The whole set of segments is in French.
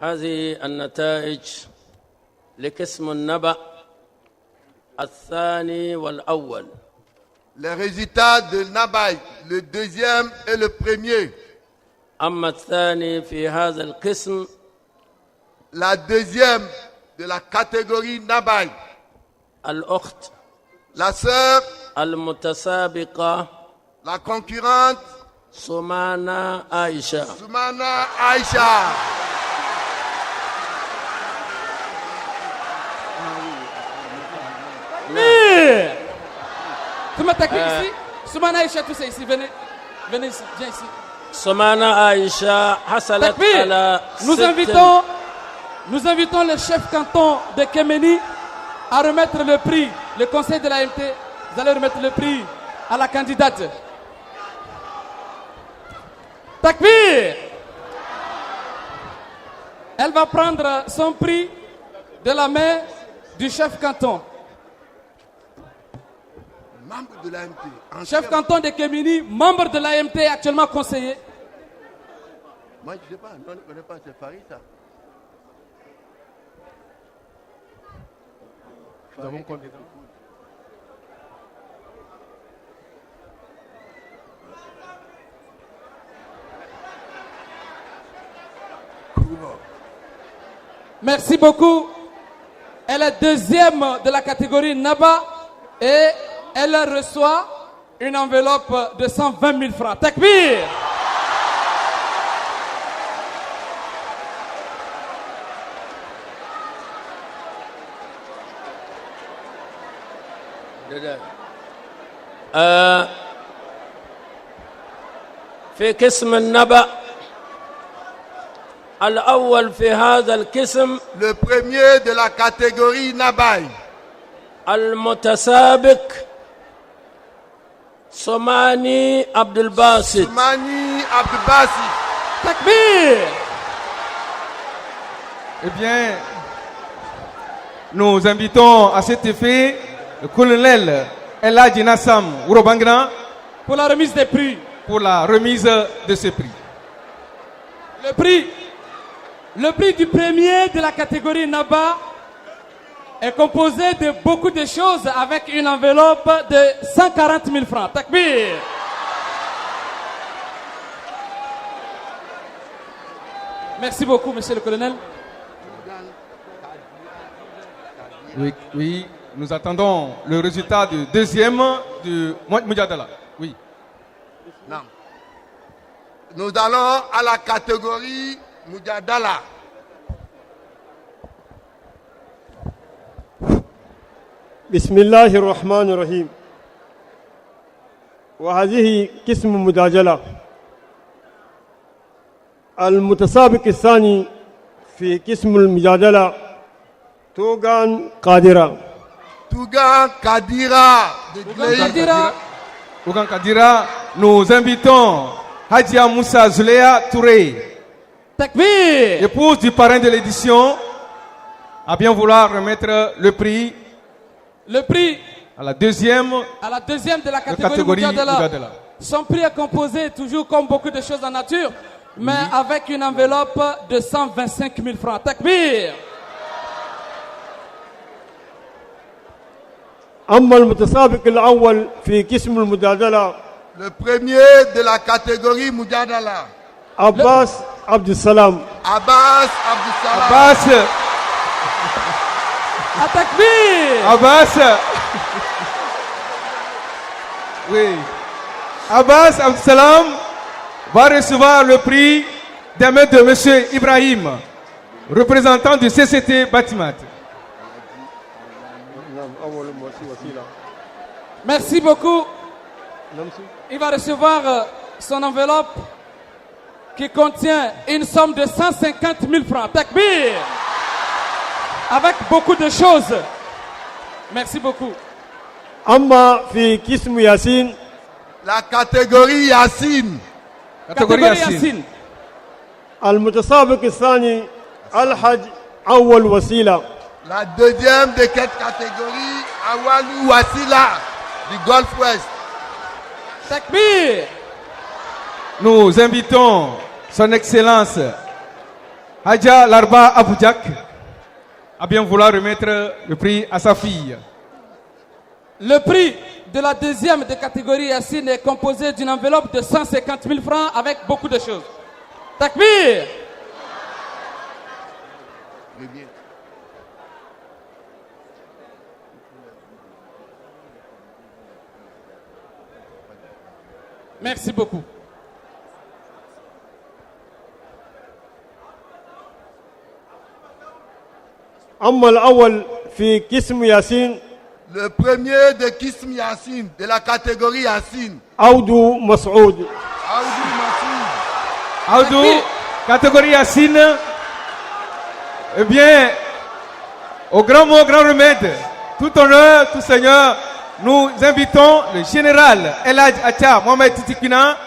هذه النتائج لقسم النبأ الثاني والأول. Les résultats de Nabaï, le deuxième et le premier. أما الثاني في هذا القسم La deuxième de la catégorie Nabaï, الأخت la sœur, المتسابقة la concurrente, سمانة عائشة. Soumana Aïcha. Ici, Soumana Aïcha, tous ici, venez ici, viens ici. سمانة عائشة حصلت على Nous invitons le chef canton de Kéméni à remettre le prix. Le conseil de l'AMT, vous allez remettre le prix à la candidate. Takbir! Elle va prendre son prix de la main du chef canton. Membre de l'AMT. Chef canton de Kéméni, membre de l'AMT, actuellement conseiller. Moi, je ne sais pas, on ne connaît pas, c'est Farid, ça. Nous avons compté. Merci beaucoup. Elle est deuxième de la catégorie Naba et elle reçoit une enveloppe de 120 000 francs. Takbir! في قسم النبأ الأول في هذا القسم Le premier de la catégorie Nabaï, المتسابق سماني عبد الباسط. Soumani Abdubassi. Takbir! Eh bien, nous invitons à cet effet le colonel Eladji Nassam Ourobangna Pour la remise des prix. pour la remise de ce prix. Le prix du premier de la catégorie Naba est composé de beaucoup de choses avec une enveloppe de 140 000 francs. Takbir! Merci beaucoup, monsieur le colonel. Oui, nous attendons le résultat du deuxième du Moudjadala. Oui. Non. Nous allons à la catégorie Moudjadala. بسم الله الرحمن الرحيم وهذه قسم مداجلة المتسابق الثاني في قسم المجادلة توغان قادرة Tougan Kadira de Glei. Ougan Kadira, nous invitons Hadja Moussa Zulea Touré, Takbir! épouse du parrain de l'édition, à bien vouloir remettre le prix Le prix à la deuxième à la deuxième de la catégorie catégorie Moudjadala. Moudjadala. Son prix est composé toujours comme beaucoup de choses en nature, mais avec une enveloppe de 125 000 francs. Takbir! أما المتسابق الأول في قسم المجادلة Le premier de la catégorie Moudjadala, عباس عبد السلام Abbas Abdussalam. Abbas, À Takbir! Abbas, oui, Abbas Abdsalam va recevoir le prix des mains de M. Ibrahim, représentant du CCT Batimat. Merci beaucoup. Il va recevoir son enveloppe qui contient une somme de 150 000 francs. Takbir! Avec beaucoup de choses. Merci beaucoup. أما في قسم ياسين La catégorie Yassine. Catégorie Yassine. المتسابق الثاني الحج أول وسيلة La deuxième de cette catégorie, Awalou Wassila du Golf West. Takbir! Nous invitons son Excellence Hadja Larba Aboudjak a bien vouloir remettre le prix à sa fille. Le prix de la deuxième de catégorie Yassine est composé d'une enveloppe de 150 000 francs avec beaucoup de choses. Takbir! Merci beaucoup. أما الأول في قسم ياسين Le premier de Kism Yassine, de la catégorie Yassine. عودو مسعود. Aoudou Massoud. Aoudou, catégorie Yassine. Eh bien, au grand mot, grand remède, tout honneur, tout seigneur, nous invitons le général Eladj Atia Mohamed Titikina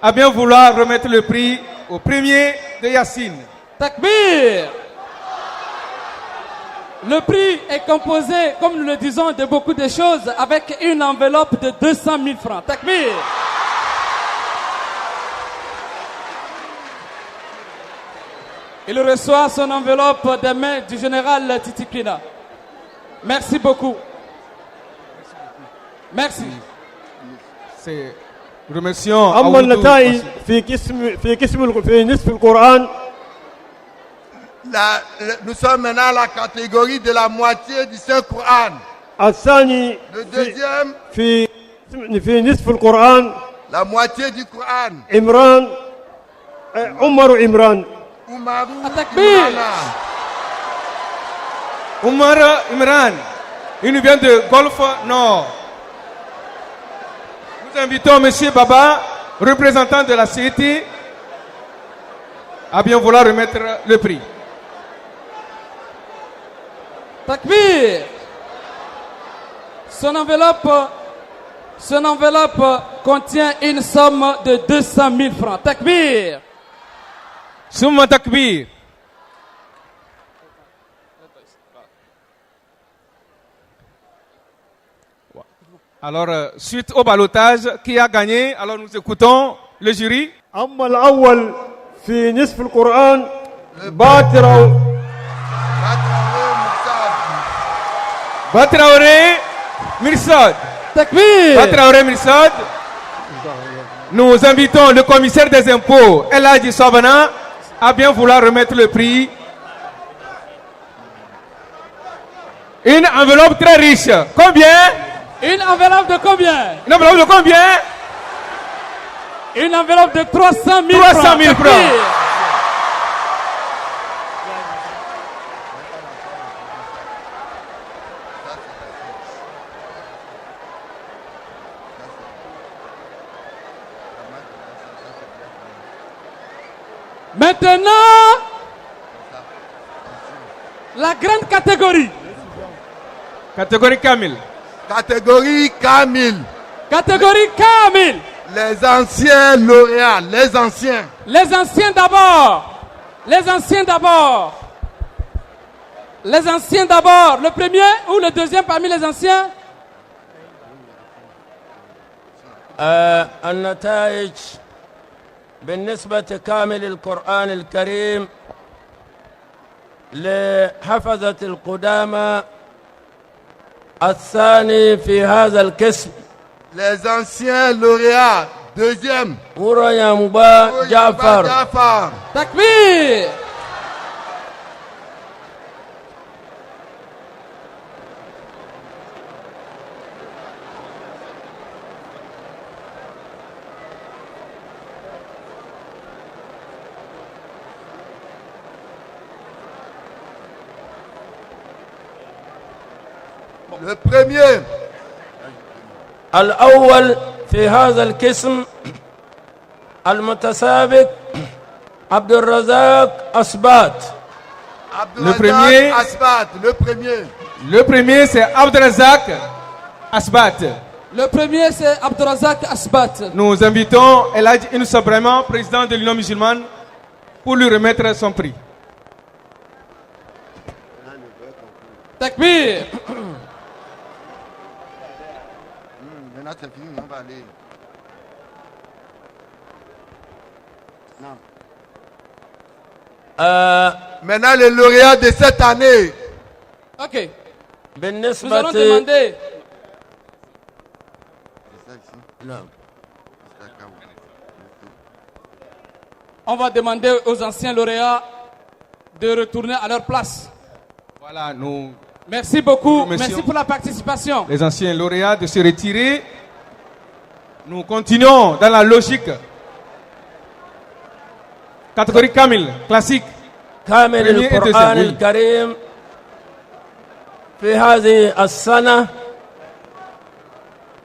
à bien vouloir remettre le prix au premier de Yassine. Takbir! Le prix est composé, comme nous le disons, de beaucoup de choses avec une enveloppe de 200 000 francs. Takbir! Il reçoit son enveloppe des mains du général Titikina. Merci beaucoup. Merci. C'est remercions أما Aoudou. النتائج في نصف القرآن Nous sommes maintenant à la catégorie de la moitié du Saint-Coran. الثاني Le deuxième, في نصف القرآن la moitié du Coran. عمران عمر عمران. Oumarou Takbir. Imrana. Oumar Imran, il nous vient de Golfe Nord. Nous invitons M. Baba, représentant de la CET, à bien vouloir remettre le prix. Takbir! Son enveloppe contient une somme de 200 000 francs. Takbir! Soumma Takbir. Alors, suite au ballottage, qui a gagné? Alors, nous écoutons le jury. أما الأول في نصف القرآن باتر Batraoré Mirsad. Takbir! Batraoré Mirsad. Nous invitons le commissaire des impôts, Eladji Sabana, à bien vouloir remettre le prix. Une enveloppe très riche. Combien? Une enveloppe de combien? Une enveloppe de combien? Une enveloppe de 300 000 300 francs. 000 francs. Takbir! Maintenant, la grande catégorie. Catégorie Kamil. Catégorie Kamil. Catégorie Kamil. Les anciens lauréats, les anciens. Les anciens d'abord. Les anciens d'abord. Les anciens d'abord. Le premier ou le deuxième parmi les anciens? النتائج بالنسبة كامل القرآن الكريم لحفظة القدامى الثاني في هذا القسم Les anciens lauréats. Deuxième. وريا مبا جعفر Jafar. Takbir! Le premier. الأول في هذا القسم المتسابق عبد الرزاق أسبات. Abdulrazak premier. Asbat. Le premier. Le premier, c'est Abdelrazak Asbat. Le premier, c'est Abdelrazak Asbat. Nous invitons Eladji Inoussa Brahma, président de l'Union musulmane, pour lui remettre son prix. Takbir! Maintenant c'est fini, on va aller. Non. Maintenant, le lauréat de cette année. Ok. Nous allons بالنسبة demander نعم. on va demander aux anciens lauréats de retourner à leur place. Voilà, nous, Merci beaucoup. Merci. Merci pour la participation. les anciens lauréats, de se retirer. Nous continuons dans la logique. Catégorie Kamil, classique. كامل Premier et القرآن deuxième, oui. الكريم في هذه السنة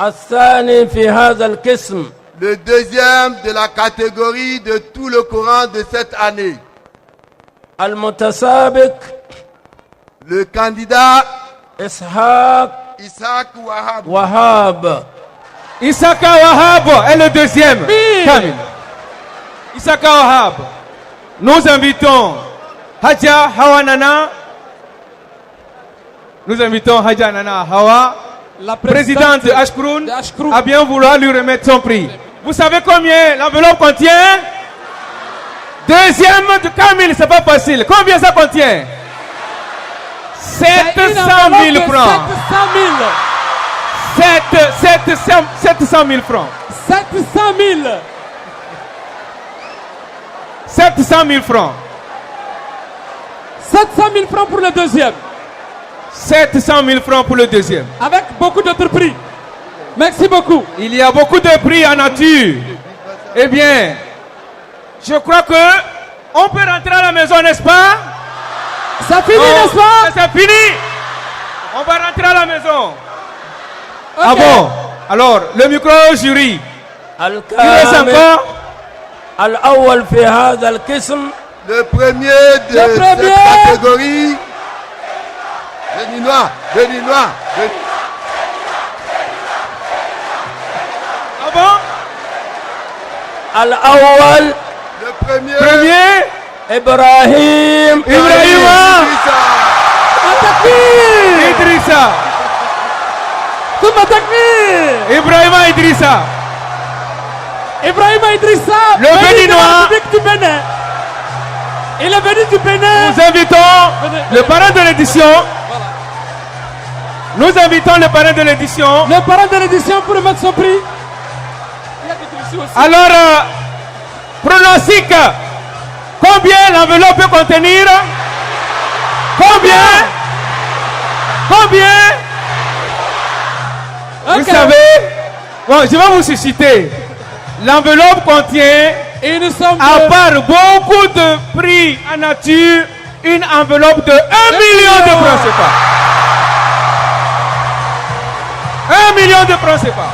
الثاني في هذا القسم Le deuxième de la catégorie de tout le Coran de cette année. المتسابق Le candidat إسحاق Isaac Wahab. وهاب. Isaka Wahab est le deuxième. Kamil. Isaka Wahab. Nous invitons Hadja Hawanana. Nous invitons Hadja Nana Hawa, La présidente de Ashkroun, de Ashkroun. à bien vouloir lui remettre son prix. Vous savez combien l'enveloppe contient? Deuxième de Kamil, c'est pas facile. Combien ça contient? 700 000 francs. 700 000 francs. 700 000. 700 000 francs. 700 000 francs pour le deuxième. 700 000 francs pour le deuxième. Avec beaucoup d'autres prix. Merci beaucoup. Il y a beaucoup de prix en nature. Eh bien, je crois que on peut rentrer à la maison, n'est-ce pas? Ça finit, n'est-ce pas? C'est fini. On va rentrer à la maison. Ok. Ah bon? Alors, le micro au jury. Il reste الكامل encore الأول في هذا القسم Le premier de Le premier. cette catégorie. Béninois. Béninois. Ah bon? الأول Le premier. Premier, إبراهيم Ibrahima Takbir. Idrissa. Touma takbir. Ibrahima Idrissa. Ibrahima Idrissa. Le venu de la Béninois. République du Bénin. Il est venu du Bénin. Nous invitons le parrain de l'édition. Nous invitons le parrain de l'édition. Le parrain de l'édition pour remettre son prix. Il y a des ici aussi. Alors, pronostic. Combien l'enveloppe peut contenir? Combien? Combien? Ok. Vous savez, bon, je vais vous susciter. L'enveloppe contient, Et nous sommes à de- part beaucoup de prix en nature, une enveloppe de 1 million de francs CFA. 1 million de francs CFA.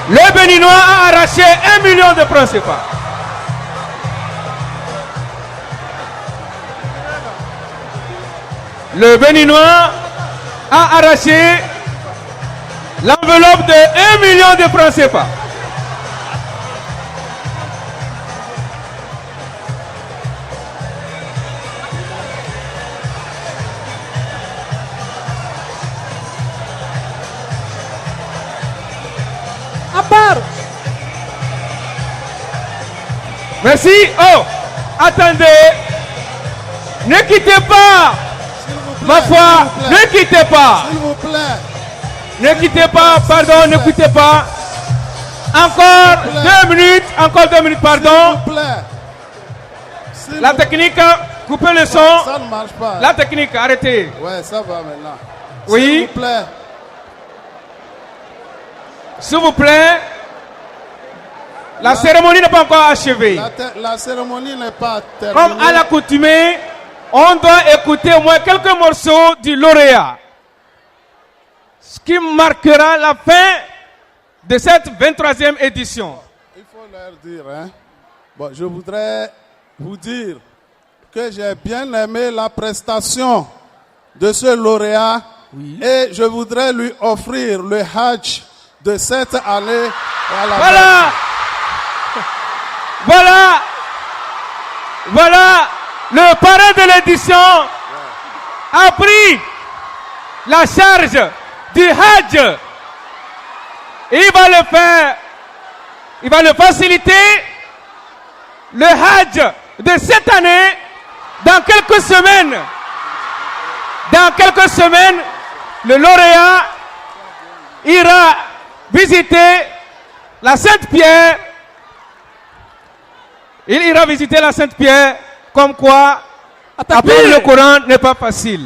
Le Béninois a arraché 1 million de francs CFA. Le Béninois a arraché l'enveloppe de 1 million de francs CFA. à part. Merci. Oh, attendez. Ne quittez pas. Ma foi, ne quittez pas. S'il vous plaît. Ne quittez pas, pardon, ne quittez pas. Encore 2 minutes, encore 2 minutes, pardon. S'il vous plaît. S'il La vous- technique, coupez le son. Ça ne marche pas. La technique, arrêtez. Ouais, ça va maintenant. Oui. S'il vous plaît. S'il vous plaît. La cérémonie n'est pas encore achevée. La cérémonie n'est pas terminée. Comme à l'accoutumée, on doit écouter au moins quelques morceaux du lauréat. Ce qui marquera la fin de cette 23e édition. Il faut leur dire, hein. Bon, je voudrais vous dire que j'ai bien aimé la prestation de ce lauréat et je voudrais lui offrir le Hajj de cette année. À la Voilà. Voilà. Voilà. Le parrain de l'édition a pris la charge du Hajj. Il va le faire. Il va le faciliter. Le Hajj de cette année dans quelques semaines, le lauréat ira visiter la Sainte-Pierre. Il ira visiter la Sainte-Pierre, comme quoi apprendre le Coran n'est pas facile.